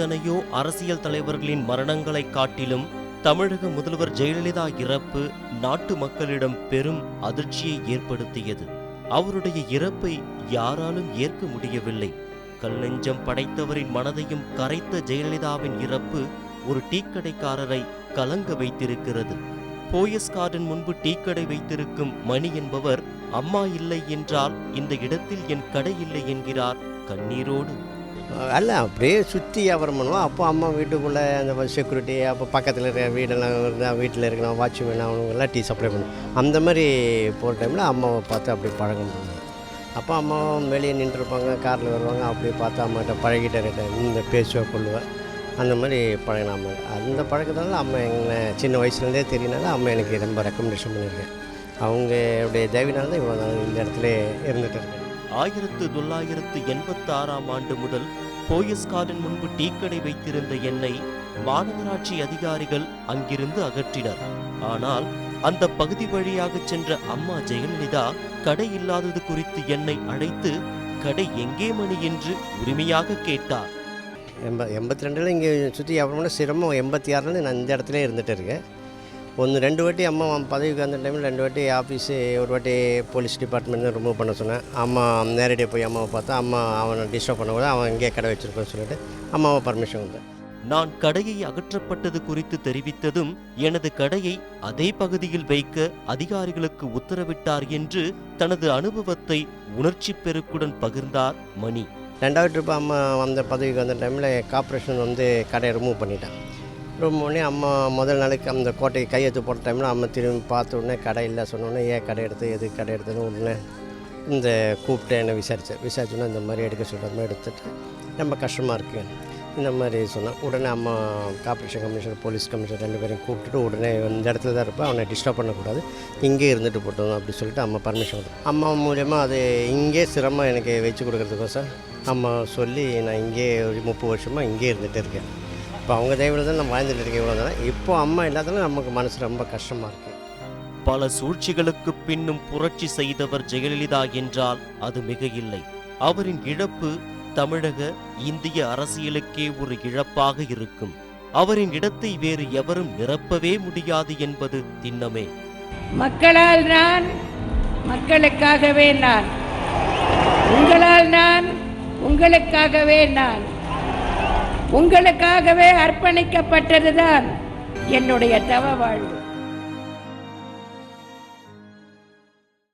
எத்தனையோ அரசியல் தலைவர்களின் மரணங்களை காட்டிலும் தமிழக முதல்வர் ஜெயலலிதா இறப்பு நாட்டு மக்களிடம் பெரும் அதிர்ச்சியை ஏற்படுத்தியது. அவருடைய இறப்பை யாராலும் ஏற்க முடியவில்லை. கல்நெஞ்சம் படைத்தவரின் மனதையும் கரைத்த ஜெயலலிதாவின் இறப்பு ஒரு டீக்கடைக்காரரை கலங்க வைத்திருக்கிறது. போயஸ் கார்டன் முன்பு டீக்கடை வைத்திருக்கும் மணி என்பவர், அம்மா இல்லை என்றால் இந்த இடத்தில் என் கடை இல்லை என்கிறார் கண்ணீரோடு. அல்ல, அப்படியே சுற்றி வியாபாரம் பண்ணுவோம். அப்போ அம்மா வீட்டுக்குள்ளே அந்த செக்யூரிட்டி, அப்போ பக்கத்தில் இருக்கிற வீடெல்லாம் இருந்தால் வீட்டில் இருக்கணும், வாட்ச்மேன் அவனுங்கெல்லாம் டீ சப்ளை பண்ணுவோம். அந்த மாதிரி போகிற டைமில் அம்மாவை பார்த்து அப்படியே பழகம் பண்ணுவோம். அப்போ அம்மாவும் வெளியே நின்றுருப்பாங்க, காரில் வருவாங்க. அப்படியே பார்த்து அம்மாட்ட பழகிட்ட இந்த பேசுவேன் கொள்ளுவேன். அந்த மாதிரி பழகின அம்மா. அந்த பழக்கத்தால் அம்மா எங்களை சின்ன வயசுலேருந்தே தெரியனால அம்மா எனக்கு ரொம்ப ரெக்கமெண்டேஷன் பண்ணியிருக்கேன். அவங்களுடைய தயவினால தான் இவ்வளோ நான் இந்த இடத்துல இருந்துகிட்டு இருக்கேன். 1986ஆம் ஆண்டு முதல் போயஸ் கார்டன் முன்பு டீக்கடை வைத்திருந்த என்னை மாநகராட்சி அதிகாரிகள் அங்கிருந்து அகற்றினர். ஆனால் அந்த பகுதி வழியாக சென்ற அம்மா ஜெயலலிதா கடை இல்லாதது குறித்து என்னை அழைத்து கடை எங்கே மணி என்று உரிமையாக கேட்டார். 82 இங்கே சுற்றி அப்புறமா சிரமம். 86 நான் இந்த இடத்துல இருந்துகிட்டு இருக்கேன். 1-2 வாட்டி அம்மா பதவிக்கு வந்த டைமில் 2 வாட்டி ஆஃபீஸு, ஒரு வாட்டி போலீஸ் டிபார்ட்மெண்ட் ரிமூவ் பண்ண சொன்னேன். அம்மா நேரடியாக போய் அம்மாவை பார்த்தா அம்மா அவனை டிஸ்டர்ப் பண்ணக்கூடாது, அவன் இங்கே கடை வச்சுருப்பான்னு சொல்லிட்டு அம்மாவை பர்மிஷன் கொடுத்தேன். நான் கடையை அகற்றப்பட்டது குறித்து தெரிவித்ததும் எனது கடையை அதே பகுதியில் வைக்க அதிகாரிகளுக்கு உத்தரவிட்டார் என்று தனது அனுபவத்தை உணர்ச்சி பெருக்குடன் பகிர்ந்தார் மணி. 2வது ட்ரிப்பு அம்மா அந்த பதவிக்கு வந்த டைமில் கார்ப்பரேஷன் கடையை ரிமூவ் பண்ணிட்டான். ரிமூவ் பண்ணி அம்மா முதல் நாளைக்கு அந்த கோட்டையை கையெழுத்து போட்ட டைமில் அம்மா திரும்பி பார்த்த உடனே கடை இல்லை சொன்னோடனே, ஏன் கடை எடுத்து எது கடை எடுத்துன்னு உடனே இந்த கூப்பிட்டு என்னை விசாரிச்சோன்னா இந்த மாதிரி எடுக்க சொல்கிற மாதிரி எடுத்துகிட்டு ரொம்ப கஷ்டமாக இருக்குது இந்த மாதிரி சொன்னேன். உடனே அம்மா கார்ப்பரேஷன் கமிஷனர், போலீஸ் கமிஷனர் 2 பேரையும் கூப்பிட்டுட்டு உடனே இந்த இடத்துல தான் இருப்பேன், அவனை டிஸ்டர்ப் பண்ணக்கூடாது, இங்கே இருந்துட்டு போட்டோம் அப்படி சொல்லிட்டு அம்மா பர்மிஷன் கொடுத்தேன். அம்மா மூலியமாக அது இங்கே சிரமம் எனக்கு வச்சு கொடுக்குறதுக்கோசம் அம்மா சொல்லி நான் இங்கே ஒரு 30 வருஷமாக இங்கே இருந்துகிட்டு இருக்கேன். இப்போ அவங்க தயவில் தான் நான் வாழ்ந்துட்டு இருக்கேன். இவ்வளோ தானே. இப்போ அம்மா இல்லாதனால நமக்கு மனசு ரொம்ப கஷ்டமாக இருக்குது. பல சூழ்ச்சிகளுக்கு பின்னும் புரட்சி செய்தவர் ஜெயலலிதா என்றால் அது மிக இல்லை. அவரின் இழப்பு தமிழக இந்திய அரசியலுக்கே ஒரு இழப்பாக இருக்கும். அவரின் இடத்தை வேறு எவரும் நிரப்பவே முடியாது என்பது திண்ணமே. மக்களால் நான், மக்களுக்காகவே நான், உங்களால் நான், உங்களுக்காகவே நான், உங்களுக்காகவே அர்ப்பணிக்கப்பட்டதுதான் என்னுடைய தவ வாழ்வு.